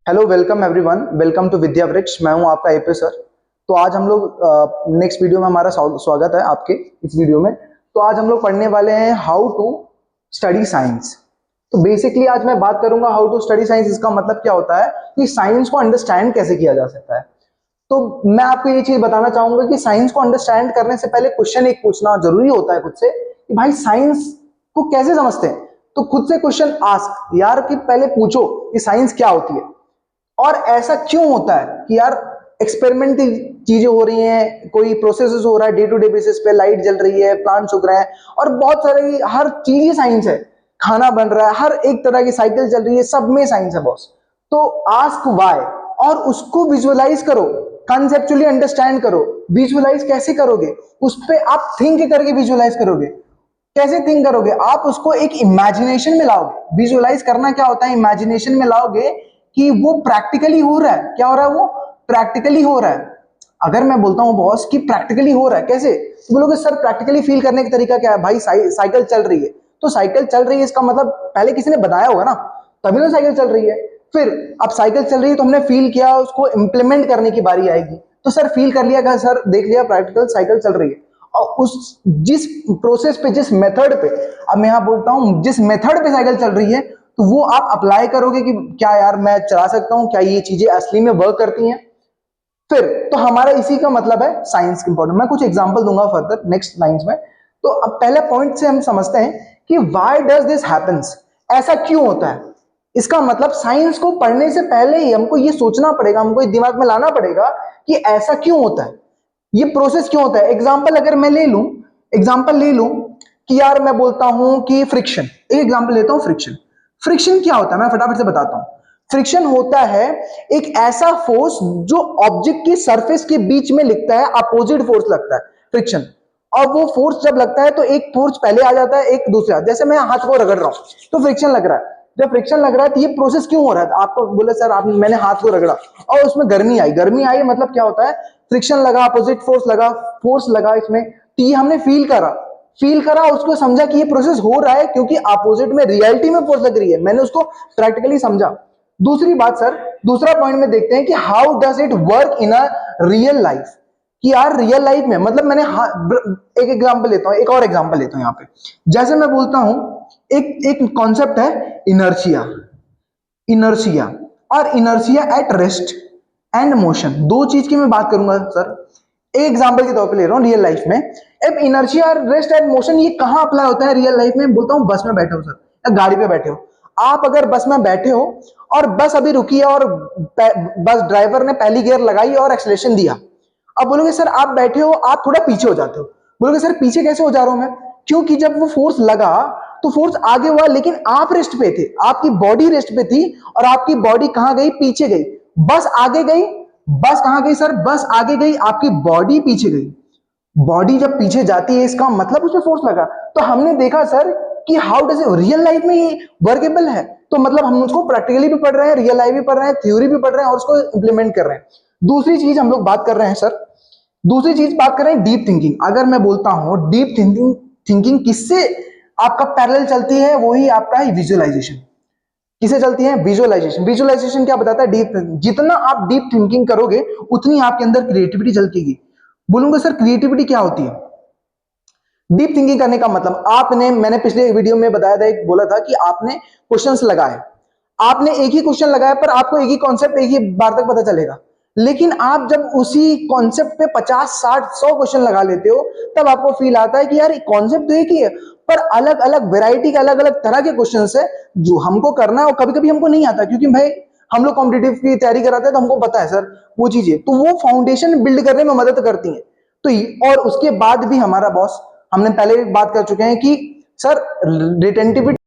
Hello, welcome everyone, welcome to Vidya Vriksh. मैं हूं आपका एपी सर। तो आज हम लोग नेक्स्ट वीडियो में हमारा स्वागत है आपके इस वीडियो में। तो आज हम लोग पढ़ने वाले हैं हाउ टू स्टडी साइंस। तो बेसिकली आज मैं बात करूंगा हाउ टू स्टडी साइंस। इसका मतलब क्या होता है कि साइंस को अंडरस्टैंड कैसे किया जा सकता है। तो मैं आपको ये चीज बताना चाहूंगा कि साइंस को अंडरस्टैंड करने से पहले क्वेश्चन एक पूछना जरूरी होता है खुद से कि भाई साइंस को कैसे समझते हैं। तो खुद से क्वेश्चन आस्क यार कि पहले पूछो कि साइंस क्या होती है और ऐसा क्यों होता है कि यार एक्सपेरिमेंटल चीजें हो रही हैं, कोई प्रोसेसेस हो रहा है डे टू डे बेसिस पे, लाइट जल रही है, प्लांट्स उग रहे हैं और बहुत सारी हर चीज ही साइंस है। खाना बन रहा है, हर एक तरह की साइकिल चल रही है, सब में साइंस है बॉस। तो आस्क व्हाई और उसको विजुअलाइज करो, कंसेप्चुअली अंडरस्टैंड करो। विजुअलाइज कैसे करोगे? उस पर आप थिंक करके विजुअलाइज करोगे। कैसे थिंक करोगे? आप उसको एक इमेजिनेशन में लाओगे। विजुअलाइज करना क्या होता है? इमेजिनेशन में लाओगे कि वो प्रैक्टिकली हो रहा है। क्या हो रहा है? वो प्रैक्टिकली हो रहा है। अगर मैं बोलता हूं बॉस कि प्रैक्टिकली हो रहा है कैसे, तो बोलोगे सर प्रैक्टिकली फील करने का तरीका क्या है? भाई साइकिल चल रही है, तो साइकिल चल रही है इसका मतलब पहले किसी ने बताया होगा ना, तभी तो साइकिल चल रही है। फिर अब साइकिल चल रही है तो हमने फील किया, उसको इंप्लीमेंट करने की बारी आएगी। तो सर फील कर लिया, सर देख लिया प्रैक्टिकल साइकिल चल रही है। और उस जिस प्रोसेस पे, जिस मेथड पे, अब मैं यहां बोलता हूं जिस मेथड पे साइकिल चल रही है, तो वो आप अप्लाई करोगे कि क्या यार मैं चला सकता हूं, क्या ये चीजें असली में वर्क करती हैं। फिर तो हमारा इसी का मतलब है साइंस इंपॉर्टेंट। मैं कुछ एग्जांपल दूंगा फर्दर नेक्स्ट लाइंस में। तो अब पहले पॉइंट से हम समझते हैं कि व्हाई डज दिस हैपेंस, ऐसा क्यों होता है। इसका मतलब साइंस को पढ़ने से पहले ही हमको ये सोचना पड़ेगा, हमको ये दिमाग में लाना पड़ेगा कि ऐसा क्यों होता है, ये प्रोसेस क्यों होता है। एग्जांपल अगर मैं ले लूं, एग्जांपल ले लूं कि यार मैं बोलता हूं कि फ्रिक्शन, एक एग्जांपल लेता हूं फ्रिक्शन। फ्रिक्शन क्या होता है मैं फटाफट से बताता हूं। फ्रिक्शन होता है एक ऐसा फोर्स जो ऑब्जेक्ट की सरफेस के बीच में लगता है, अपोजिट फोर्स लगता है फ्रिक्शन। और वो फोर्स जब लगता है तो एक फोर्स पहले आ जाता है, एक दूसरा। जैसे मैं हाथ को रगड़ रहा हूं तो फ्रिक्शन लग रहा है। जब फ्रिक्शन लग रहा है तो ये प्रोसेस क्यों हो रहा है? आपको बोले सर आप, मैंने हाथ को रगड़ा और उसमें गर्मी आई। गर्मी आई मतलब क्या होता है? फ्रिक्शन लगा, अपोजिट फोर्स लगा इसमें, तो ये हमने फील करा, उसको समझा कि ये प्रोसेस हो रहा है क्योंकि अपोजिट में रियलिटी में फोर्स लग रही है। मैंने उसको प्रैक्टिकली समझा। दूसरी बात सर, दूसरा पॉइंट में देखते हैं कि how does it work in a real life. कि यार रियल लाइफ में मतलब मैंने एक एग्जांपल लेता हूं, एक और एग्जांपल लेता हूं यहां पे। जैसे मैं बोलता हूं, एक कॉन्सेप्ट है इनर्शिया। इनर्शिया और inertia at rest and motion, दो चीज की मैं बात करूंगा सर। एक एग्जांपल के तौर पे ले रहा हूं रियल लाइफ में। अब इनर्शिया और रेस्ट एंड मोशन ये कहां अप्लाई होता है रियल लाइफ में? बोलता हूं बस में बैठे हो सर, या गाड़ी पे बैठे हो। आप अगर बस में बैठे हो और बस अभी रुकी है और बस ड्राइवर ने पहली गियर लगाई और एक्सेलरेशन दिया। अब बोलोगे सर आप बैठे हो, आप थोड़ा पीछे हो जाते हो। बोलोगे सर पीछे कैसे हो जा रहा हूं मैं? क्योंकि जब वो फोर्स लगा तो फोर्स आगे हुआ, लेकिन आप रेस्ट पे थे, आपकी बॉडी रेस्ट पे थी और आपकी बॉडी कहां गई? पीछे गई। बस आगे गई, बस कहां गई सर? बस आगे गई, आपकी बॉडी पीछे गई। बॉडी जब पीछे जाती है इसका मतलब उसमें फोर्स लगा। तो हमने देखा सर कि हाउ डज रियल लाइफ में ये वर्केबल है। तो मतलब हम उसको प्रैक्टिकली भी पढ़ रहे हैं, रियल लाइफ भी पढ़ रहे हैं, थ्योरी भी पढ़ रहे हैं और उसको इंप्लीमेंट कर रहे हैं। दूसरी चीज हम लोग बात कर रहे हैं सर, दूसरी चीज बात कर रहे हैं डीप थिंकिंग। अगर मैं बोलता हूं डीप थिंकिंग, थिंकिंग किससे आपका पैरेलल चलती है? वही आपका है विजुअलाइजेशन। किसे चलती है? विजुअलाइजेशन। विजुअलाइजेशन क्या बताता है? डीप, जितना आप डीप थिंकिंग करोगे उतनी आपके अंदर क्रिएटिविटी झलकेगी। बोलूंगा सर क्रिएटिविटी क्या होती है? डीप थिंकिंग करने का मतलब आपने, मैंने पिछले वीडियो में बताया था, एक बोला था कि आपने क्वेश्चंस लगाए, आपने एक ही क्वेश्चन लगाया पर आपको एक ही कॉन्सेप्ट एक ही बार तक पता चलेगा। लेकिन आप जब उसी कॉन्सेप्ट पे 50 60 100 क्वेश्चन लगा लेते हो तब आपको फील आता है कि यार कॉन्सेप्ट तो एक ही है पर अलग अलग वैरायटी के, अलग अलग तरह के क्वेश्चन है जो हमको करना है और कभी कभी हमको नहीं आता। क्योंकि भाई हम लोग कॉम्पिटिटिव की तैयारी कराते हैं तो हमको पता है सर वो चीजें, तो वो फाउंडेशन बिल्ड करने में मदद करती है। तो और उसके बाद भी हमारा बॉस, हमने पहले भी बात कर चुके हैं कि सर रिटेंटिविटी